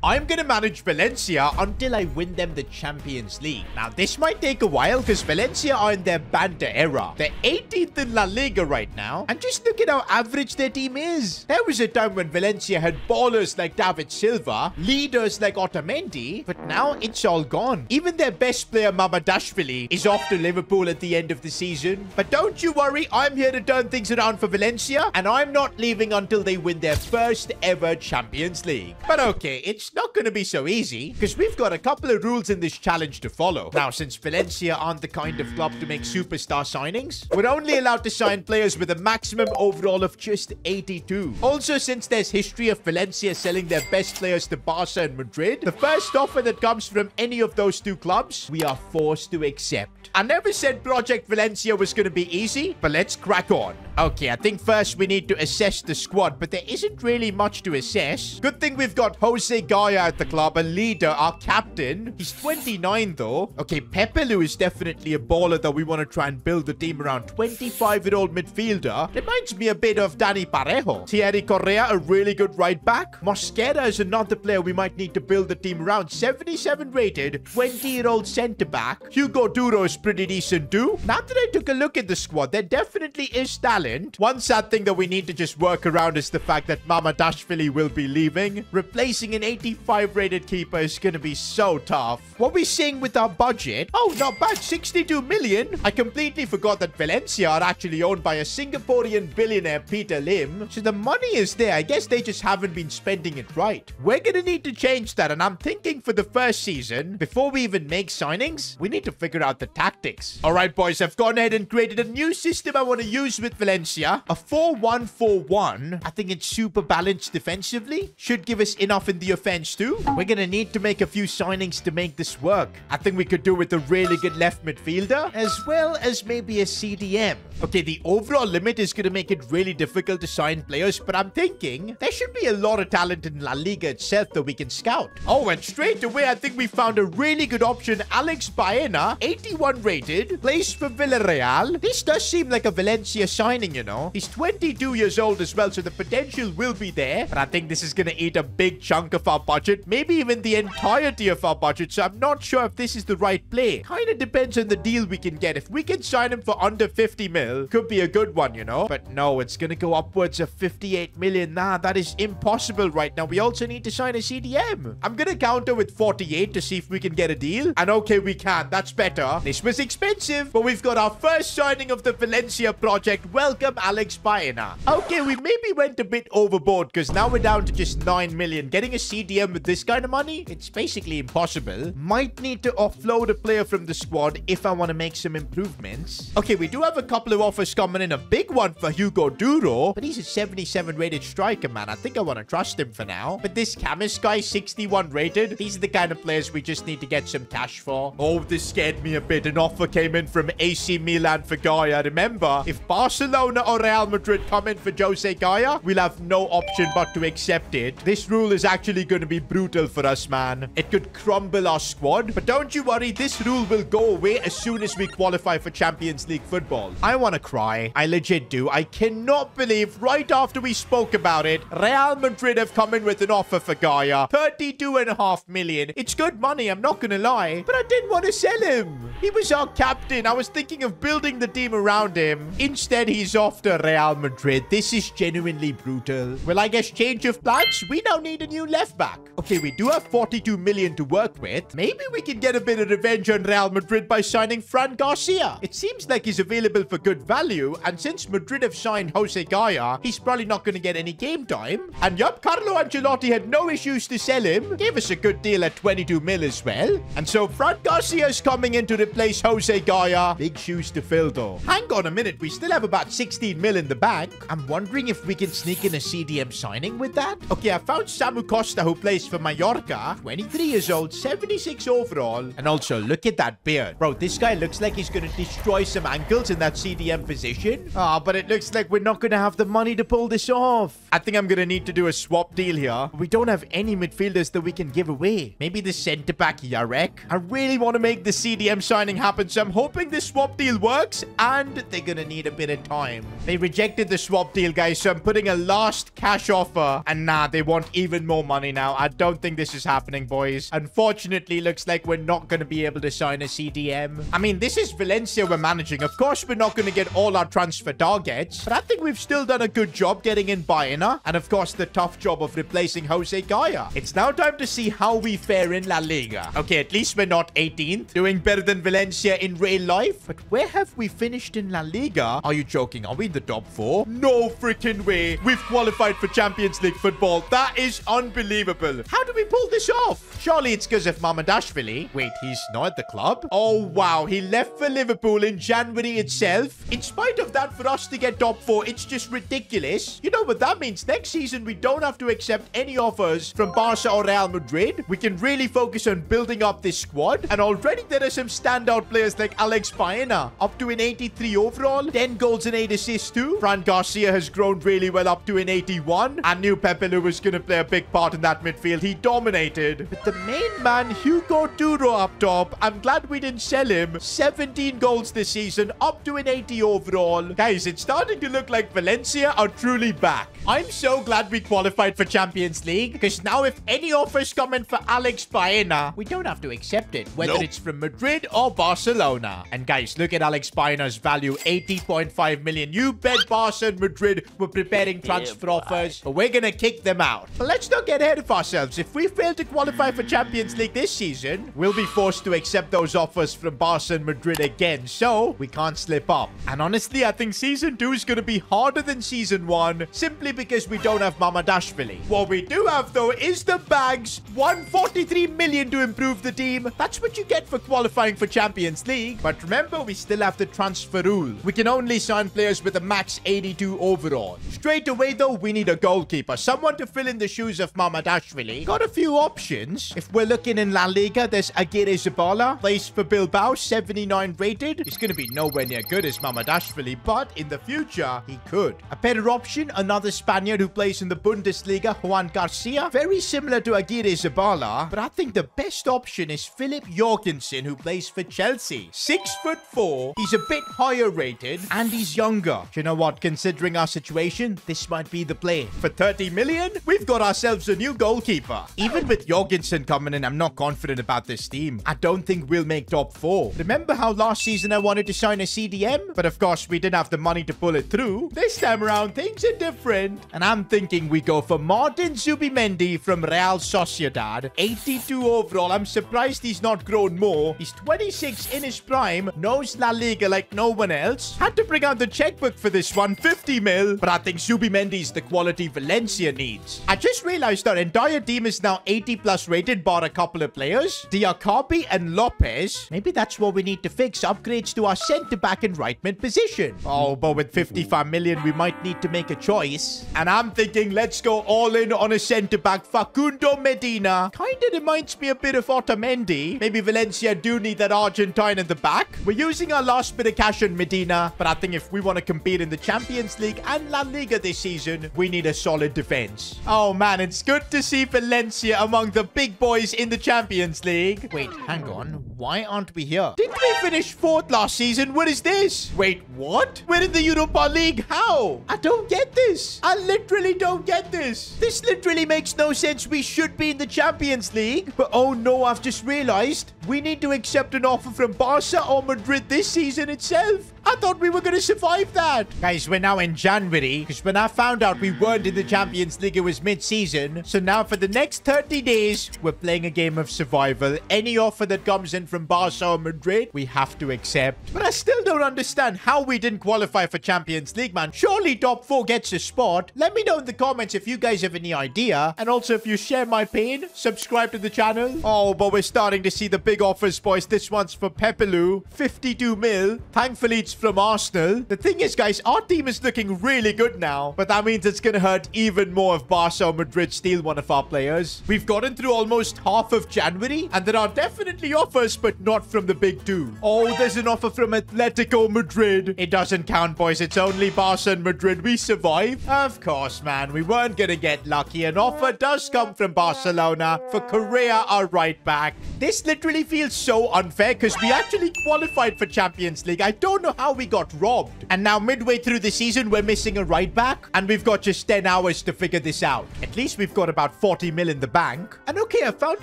I'm gonna manage Valencia until I win them the Champions League. Now, this might take a while because Valencia are in their banter era. They're 18th in La Liga right now. And just look at how average their team is. There was a time when Valencia had ballers like David Silva, leaders like Otamendi, but now it's all gone. Even their best player, Mamadashvili, is off to Liverpool at the end of the season. But don't you worry, I'm here to turn things around for Valencia, and I'm not leaving until they win their first ever Champions League. But okay, it's not going to be so easy, because we've got a couple of rules in this challenge to follow. Now, since Valencia aren't the kind of club to make superstar signings, we're only allowed to sign players with a maximum overall of just 82. Also, since there's history of Valencia selling their best players to Barca and Madrid, the first offer that comes from any of those two clubs, we are forced to accept. I never said Project Valencia was going to be easy, but let's crack on. Okay, I think first we need to assess the squad, but there isn't really much to assess. Good thing we've got Jose Gaya at the club, a leader, our captain. He's 29 though. Okay, Pepelu is definitely a baller that we want to try and build the team around. 25-year-old midfielder. Reminds me a bit of Dani Parejo. Thierry Correa, a really good right back. Mosquera is another player we might need to build the team around. 77 rated, 20-year-old centre back. Hugo Duro is pretty decent too. Now that I took a look at the squad, there definitely is talent. One sad thing that we need to just work around is the fact that Mamadashvili will be leaving. Replacing an 85 rated keeper is going to be so tough. What are we seeing with our budget? Oh, not bad. 62 million. I completely forgot that Valencia are actually owned by a Singaporean billionaire, Peter Lim. So the money is there. I guess they just haven't been spending it right. We're going to need to change that. And I'm thinking for the first season, before we even make signings, we need to figure out the tactics. All right, boys, I've gone ahead and created a new system I want to use with Valencia. A 4-1-4-1. I think it's super balanced defensively. Should give us enough in the offense too. We're going to need to make a few signings to make this work. I think we could do with a really good left midfielder, as well as maybe a CDM. Okay, the overall limit is going to make it really difficult to sign players, but I'm thinking there should be a lot of talent in La Liga itself that we can scout. Oh, and straight away, I think we found a really good option. Alex Baena, 81 rated, plays for Villarreal. This does seem like a Valencia signing, you know. He's 22 years old as well, so the potential will be there. But I think this is going to eat a big chunk of our budget, maybe even the entirety of our budget. So I'm not sure if this is the right play. Kind of depends on the deal we can get. If we can sign him for under 50 mil, could be a good one, you know. But no, it's going to go upwards of 58 million. Nah, that is impossible right now. We also need to sign a CDM. I'm going to counter with 48 to see if we can get a deal. And okay, we can. That's better. This was expensive, but we've got our first signing of the Valencia project. Welcome, Alex Baena. Okay, we maybe went a bit overboard because now we're down to just 9 million. Getting a CDM with this kind of money, it's basically impossible. Might need to offload a player from the squad if I want to make some improvements. Okay, we do have a couple of offers coming in. A big one for Hugo Duro, but he's a 77 rated striker, man. I think I want to trust him for now. But this Camus guy, 61 rated, these are the kind of players we just need to get some cash for. Oh, this scared me a bit. An offer came in from AC Milan for Gaya. Remember, if Barcelona or Real Madrid come in for Jose Gaya, we'll have no option but to accept it. This rule is actually going to be brutal for us, man. It could crumble our squad, but don't you worry, this rule will go away as soon as we qualify for Champions League football. I want to cry. I legit do. I cannot believe right after we spoke about it, Real Madrid have come in with an offer for Gaya. 32.5 million. It's good money, I'm not going to lie, but I didn't want to sell him. He was our captain. I was thinking of building the team around him. Instead, he's off to Real Madrid. This is genuinely brutal. Well, I guess change of plans. We now need a new left back. Okay, we do have 42 million to work with. Maybe we can get a bit of revenge on Real Madrid by signing Fran Garcia. It seems like he's available for good value, and since Madrid have signed Jose Gaya, he's probably not going to get any game time. And yup, Carlo Ancelotti had no issues to sell him. Gave us a good deal at 22 mil as well. And so Fran Garcia is coming in to replace Jose Gaya. Big shoes to fill though. Hang on a minute, we still have about 16 mil in the bank. I'm wondering if we can sneak in a CDM signing with that. Okay, I found Samu Costa, who plays for Mallorca. 23 years old, 76 overall. And also, look at that beard. Bro, this guy looks like he's going to destroy some ankles in that CDM position. Ah, but it looks like we're not going to have the money to pull this off. I think I'm going to need to do a swap deal here. We don't have any midfielders that we can give away. Maybe the centre-back Yarek. I really want to make the CDM signing happen, so I'm hoping this swap deal works, and they're going to need a bit of time. time. They rejected the swap deal, guys, so I'm putting a last cash offer. And nah, they want even more money now. I don't think this is happening, boys. Unfortunately, looks like we're not going to be able to sign a CDM. I mean, this is Valencia we're managing. Of course, we're not going to get all our transfer targets, but I think we've still done a good job getting in Baena. And of course, the tough job of replacing Jose Gaya. It's now time to see how we fare in La Liga. Okay, at least we're not 18th. Doing better than Valencia in real life. But where have we finished in La Liga? Are you joking? Are we in the top 4? No freaking way. We've qualified for Champions League football. That is unbelievable. How do we pull this off? Surely it's because of Mamardashvili. Wait, he's not at the club? Oh, wow. He left for Liverpool in January itself. In spite of that, for us to get top 4, it's just ridiculous. You know what that means? Next season, we don't have to accept any offers from Barca or Real Madrid. We can really focus on building up this squad. And already there are some standout players like Alex Baena, up to an 83 overall, 10 goals and 8 assists too. Fran Garcia has grown really well, up to an 81. I knew Pepe Lu was going to play a big part in that midfield. He dominated. But the main man, Hugo Duro up top, I'm glad we didn't sell him. 17 goals this season, up to an 80 overall. Guys, it's starting to look like Valencia are truly back. I'm so glad we qualified for Champions League, because now if any offers come in for Alex Baena, we don't have to accept it, whether it's from Madrid or Barcelona. And guys, look at Alex Baena's value, 80.5 million. You bet Barca and Madrid were preparing transfer offers, but we're gonna kick them out. But let's not get ahead of ourselves. If we fail to qualify for Champions League this season, we'll be forced to accept those offers from Barca and Madrid again, so we can't slip up. And honestly, I think Season 2 is gonna be harder than Season 1, simply because we don't have Mamardashvili. What we do have, though, is the bags. 143 million to improve the team. That's what you get for qualifying for Champions League. But remember, we still have the transfer rule. We can only sign players with a max 82 overall. Straight away, though, we need a goalkeeper. Someone to fill in the shoes of Mamardashvili. Got a few options. If we're looking in La Liga, there's Aguirre Zabala. Plays for Bilbao, 79 rated. He's going to be nowhere near good as Mamardashvili, but in the future, he could. A better option, another Spaniard who plays in the Bundesliga, Juan Garcia. Very similar to Aguirre Zabala, but I think the best option is Philip Jorgensen, who plays for Chelsea. 6'4". He's a bit higher rated, and he's younger. Do you know what? Considering our situation, this might be the play. For 30 million, we've got ourselves a new goalkeeper. Even with Jorgensen coming in, I'm not confident about this team. I don't think we'll make top 4. Remember how last season I wanted to sign a CDM? But of course, we didn't have the money to pull it through. This time around, things are different. And I'm thinking we go for Martin Zubimendi from Real Sociedad. 82 overall. I'm surprised he's not grown more. He's 26 in his prime. Knows La Liga like no one else. Had to bring out the checkbook for this one. 50 mil. But I think Zubimendi's the quality Valencia needs. I just realized our entire team is now 80 plus rated, bar a couple of players. Diakabi and Lopez. Maybe that's what we need to fix. Upgrades to our centre-back and right mid position. Oh, but with 55 million, we might need to make a choice. And I'm thinking, let's go all in on a centre-back, Facundo Medina. Kinda reminds me a bit of Otamendi. Maybe Valencia do need that Argentine in the back. We're using our last bit of cash on Medina, but I think if we want to compete in the Champions League and La Liga this season, we need a solid defense. Oh man, it's good to see Valencia among the big boys in the Champions League. Wait, hang on. Why aren't we here? Didn't we finish 4th last season? What is this? Wait, what? We're in the Europa League. How? I don't get this. I literally don't get this. This literally makes no sense. We should be in the Champions League. But oh no, I've just realized we need to accept an offer from Barca or Madrid this season itself. I thought we were going to survive that. Guys, we're now in January, because when I found out we weren't in the Champions League, it was mid-season. So now for the next 30 days, we're playing a game of survival. Any offer that comes in from Barca or Madrid, we have to accept. But I still don't understand how we didn't qualify for Champions League, man. Surely top 4 gets a spot. Let me know in the comments if you guys have any idea. And also, if you share my pain, subscribe to the channel. Oh, but we're starting to see the big offers, boys. This one's for Pepe Lu, 52 mil. Thankfully, it's from Arsenal. The thing is, guys, our team is looking really good now, but that means it's gonna hurt even more if Barca or Madrid steal one of our players. We've gotten through almost half of January, and there are definitely offers, but not from the big 2. Oh, there's an offer from Atletico Madrid. It doesn't count, boys. It's only Barca and Madrid. We survive. Of course, man. We weren't gonna get lucky. An offer does come from Barcelona for Correa, our right back. This literally feels so unfair, because we actually qualified for Champions League. I don't know how how we got robbed. And now midway through the season, we're missing a right back. And we've got just 10 hours to figure this out. At least we've got about 40 mil in the bank. And okay, I found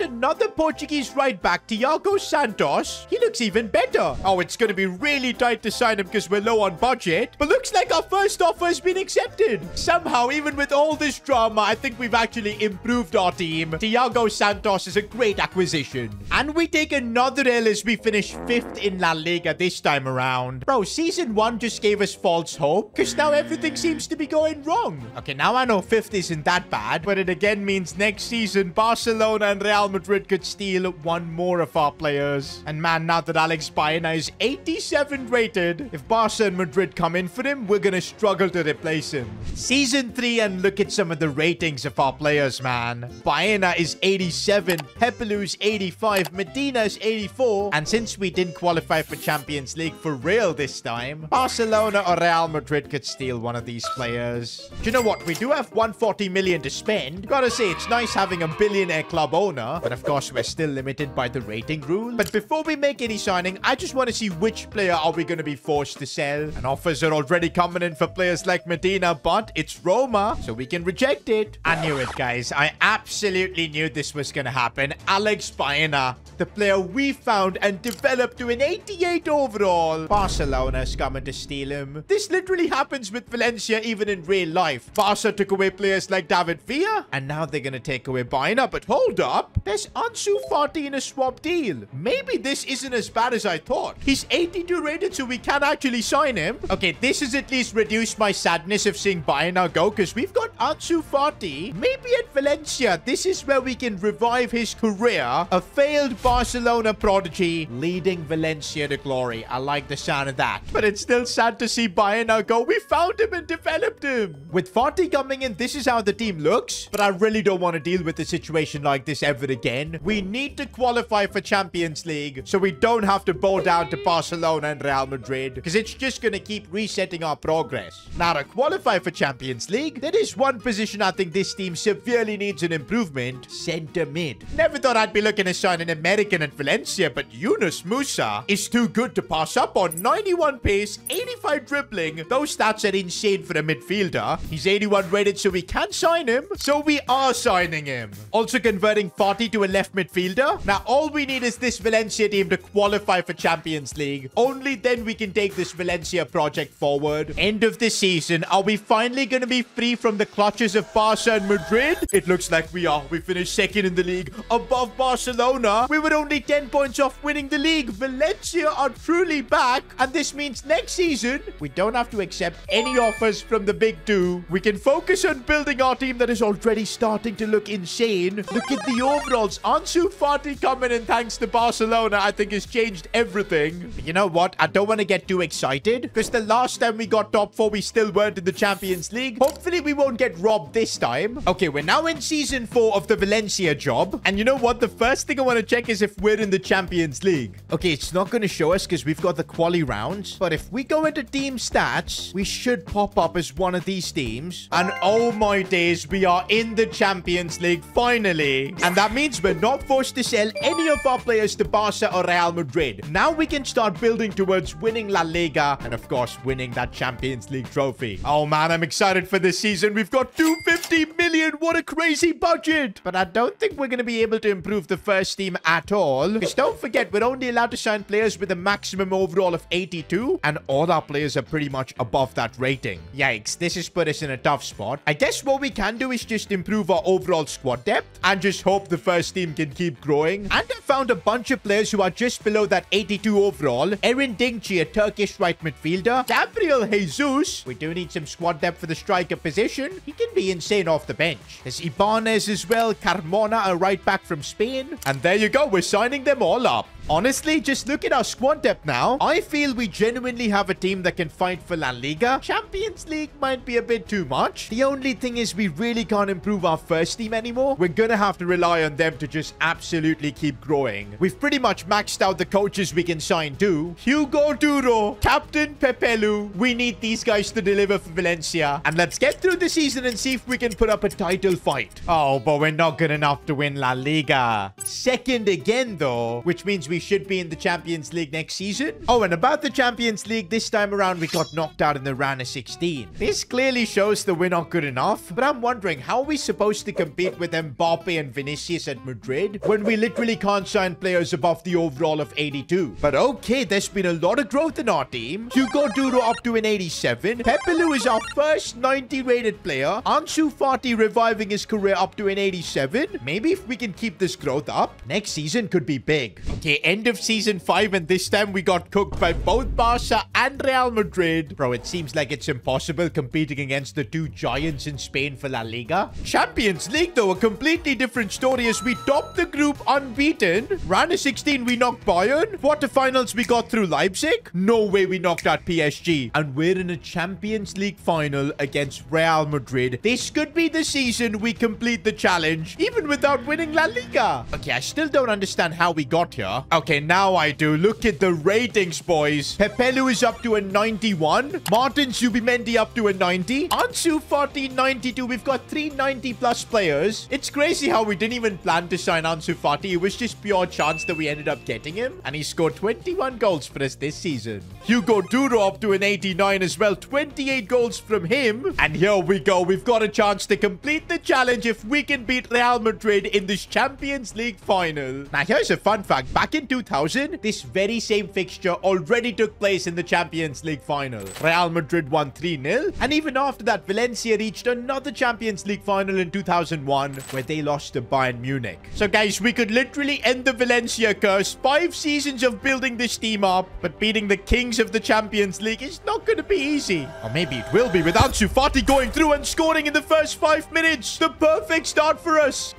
another Portuguese right back, Thiago Santos. He looks even better. Oh, it's going to be really tight to sign him because we're low on budget. But looks like our first offer has been accepted. Somehow, even with all this drama, I think we've actually improved our team. Thiago Santos is a great acquisition. And we take another L as we finish 5th in La Liga this time around. Bro, season 1 just gave us false hope because now everything seems to be going wrong. Okay, now I know 5th isn't that bad, but it again means next season Barcelona and Real Madrid could steal one more of our players. And man, now that Alex Baena is 87 rated, if Barca and Madrid come in for him, we're gonna struggle to replace him. Season 3, and look at some of the ratings of our players, man. Baena is 87, Pepelu's 85, Medina's 84, and since we didn't qualify for Champions League for real this time, Barcelona or Real Madrid could steal one of these players. Do you know what? We do have 140 million to spend. Gotta say, it's nice having a billionaire club owner, but of course, we're still limited by the rating rule. But before we make any signing, I just want to see which player are we going to be forced to sell. And offers are already coming in for players like Medina, but it's Roma, so we can reject it. I knew it, guys. I absolutely knew this was going to happen. Alex Baena, the player we found and developed to an 88 overall. Barcelona's coming to steal him. This literally happens with Valencia even in real life. Barca took away players like David Villa, and now they're going to take away Baena. But hold up, there's Ansu Fati in a swap deal. Maybe this isn't as bad as I thought. He's 82 rated, so we can actually sign him. Okay, this has at least reduced my sadness of seeing Baena go, because we've got Ansu Fati. Maybe at Valencia, this is where we can revive his career. A failed Barcelona prodigy leading Valencia to glory. I like the sound of that. But it's still sad to see Baena go. We found him and developed him. With Fati coming in, this is how the team looks. But I really don't want to deal with a situation like this ever again. We need to qualify for Champions League so we don't have to bow down to Barcelona and Real Madrid, because it's just going to keep resetting our progress. Now, to qualify for Champions League, there is one position I think this team severely needs an improvement: center mid. Never thought I'd be looking to sign an American at Valencia, but Yunus Musa is too good to pass up on. 91 pace, 85 dribbling. Those stats are insane for a midfielder. He's 81 rated, so we can sign him. So we are signing him. Also converting Fati to a left midfielder. Now, all we need is this Valencia team to qualify for Champions League. Only then we can take this Valencia project forward. End of the season, are we finally going to be free from the clutches of Barca and Madrid? It looks like we are. We finished second in the league, above Barcelona. We were only 10 points off winning the league. Valencia are truly back, and this means next season, we don't have to accept any offers from the big two. We can focus on building our team that is already starting to look insane. Look at the overalls. Ansu Fati coming in thanks to Barcelona, I think, has changed everything. But you know what? I don't want to get too excited, because the last time we got top 4, we still weren't in the Champions League. Hopefully, we won't get robbed this time. Okay, we're now in season 4 of the Valencia job. And you know what? The first thing I want to check is if we're in the Champions League. Okay, it's not going to show us because we've got the quali rounds. But if we go into team stats, we should pop up as one of these teams. And oh my days, we are in the Champions League finally. And that means we're not forced to sell any of our players to Barca or Real Madrid. Now we can start building towards winning La Liga and, of course, winning that Champions League trophy. Oh man, I'm excited for this season. We've got 250 million. What a crazy budget. But I don't think we're going to be able to improve the first team at all. Because don't forget, we're only allowed to sign players with a maximum overall of 82. And all our players are pretty much above that rating. Yikes, this has put us in a tough spot. I guess what we can do is just improve our overall squad depth and just hope the first team can keep growing. And I found a bunch of players who are just below that 82 overall. Erin Dingchi, a Turkish right midfielder. Gabriel Jesus. We do need some squad depth for the striker position. He can be insane off the bench. There's Ibanez as well. Carmona, a right back from Spain. And there you go. We're signing them all up. Honestly, just look at our squad depth now. I feel we genuinely have a team that can fight for La Liga. Champions League might be a bit too much. The only thing is we really can't improve our first team anymore. We're gonna have to rely on them to just absolutely keep growing. We've pretty much maxed out the coaches we can sign to. Hugo Duro, Captain Pepelu. We need these guys to deliver for Valencia. And let's get through the season and see if we can put up a title fight. Oh, but we're not good enough to win La Liga. Second again, though, which means we we should be in the Champions League next season. Oh, and about the Champions League, this time around, we got knocked out in the round of 16. This clearly shows that we're not good enough, but I'm wondering, how are we supposed to compete with Mbappe and Vinicius at Madrid when we literally can't sign players above the overall of 82? But okay, there's been a lot of growth in our team. Hugo Duro up to an 87. Pepelu is our first 90 rated player. Ansu Fati reviving his career up to an 87. Maybe if we can keep this growth up, next season could be big. Okay, end of season 5, and this time we got cooked by both Barca and Real Madrid. Bro, it seems like it's impossible competing against the two giants in Spain for La Liga. Champions League, though, a completely different story as we topped the group unbeaten. Round of 16, we knocked Bayern. Quarterfinals, we got through Leipzig. No way we knocked out PSG. And we're in a Champions League final against Real Madrid. This could be the season we complete the challenge, even without winning La Liga. Okay, I still don't understand how we got here. Okay, now I do. Look at the ratings, boys. Pepelu is up to a 91. Martin Zubimendi up to a 90. Ansu Fati 92. We've got 390 plus players. It's crazy how we didn't even plan to sign Ansu Fati. It was just pure chance that we ended up getting him. And he scored 21 goals for us this season. Hugo Duro up to an 89 as well. 28 goals from him. And here we go. We've got a chance to complete the challenge if we can beat Real Madrid in this Champions League final. Now, here's a fun fact. Back in 2000, this very same fixture already took place in the Champions League final. Real Madrid won 3-0. And even after that, Valencia reached another Champions League final in 2001 where they lost to Bayern Munich. So, guys, we could literally end the Valencia curse. 5 seasons of building this team up, but beating the kings of the Champions League is not going to be easy. Or maybe it will be with Ansu Fati going through and scoring in the first 5 minutes. The perfect start for us.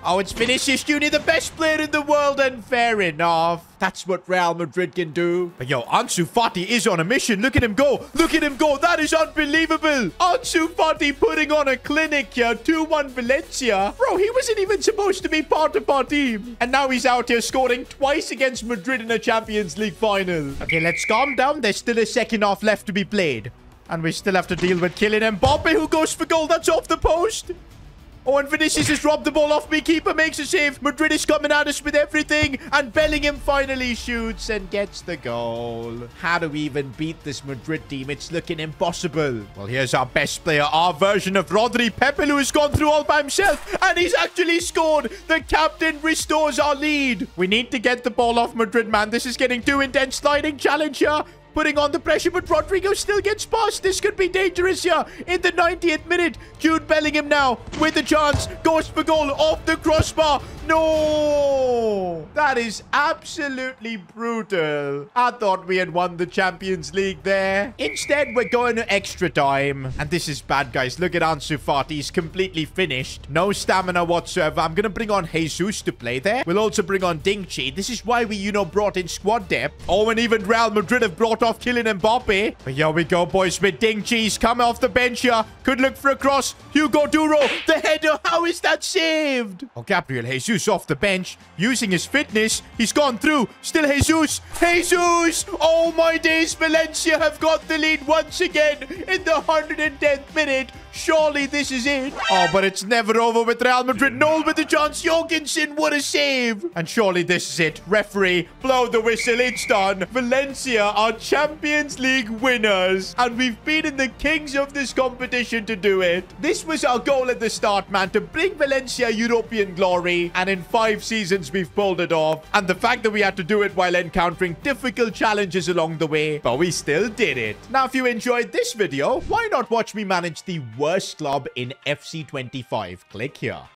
Oh, it's Vinicius Jr., the best player in the world, and fair enough. That's what Real Madrid can do. But yo, Ansu Fati is on a mission. Look at him go. Look at him go. That is unbelievable. Ansu Fati putting on a clinic here. 2-1 Valencia. Bro, he wasn't even supposed to be part of our team. And now he's out here scoring twice against Madrid in a Champions League final. Okay, let's calm down. There's still a second half left to be played. And we still have to deal with Kylian Mbappe, who goes for goal. That's off the post. Oh, and Vinicius has robbed the ball off me. Keeper makes a save. Madrid is coming at us with everything. And Bellingham finally shoots and gets the goal. How do we even beat this Madrid team? It's looking impossible. Well, here's our best player. Our version of Rodri. Pepelu has gone through all by himself. And he's actually scored. The captain restores our lead. We need to get the ball off Madrid, man. This is getting too intense. Sliding challenge here. Putting on the pressure, but Rodrigo still gets past. This could be dangerous here. In the 90th minute, Jude Bellingham now with the chance. Goes for goal off the crossbar. No! That is absolutely brutal. I thought we had won the Champions League there. Instead, we're going to extra time. And this is bad, guys. Look at Ansu Fati. He's completely finished. No stamina whatsoever. I'm going to bring on Jesus to play there. We'll also bring on Dingchi. This is why we, brought in squad depth. Oh, and even Real Madrid have brought off Kylian Mbappe. But here we go, boys, with Dingchi's coming off the bench here. Could look for a cross. Hugo Duro, the header. How is that saved? Oh, Gabriel Jesus off the bench, using his fitness. He's gone through. Still Jesus. Jesus! Oh, my days. Valencia have got the lead once again in the 110th minute. Surely this is it. Oh, but it's never over with Real Madrid. Noel with the chance. Jorgensen, what a save. And surely this is it. Referee, blow the whistle. It's done. Valencia are Champions League winners. And we've beaten the kings of this competition to do it. This was our goal at the start, man. To bring Valencia European glory. And in 5 seasons, we've pulled it off. And the fact that we had to do it while encountering difficult challenges along the way. But we still did it. Now, if you enjoyed this video, why not watch me manage the worst club in FC25? Click here.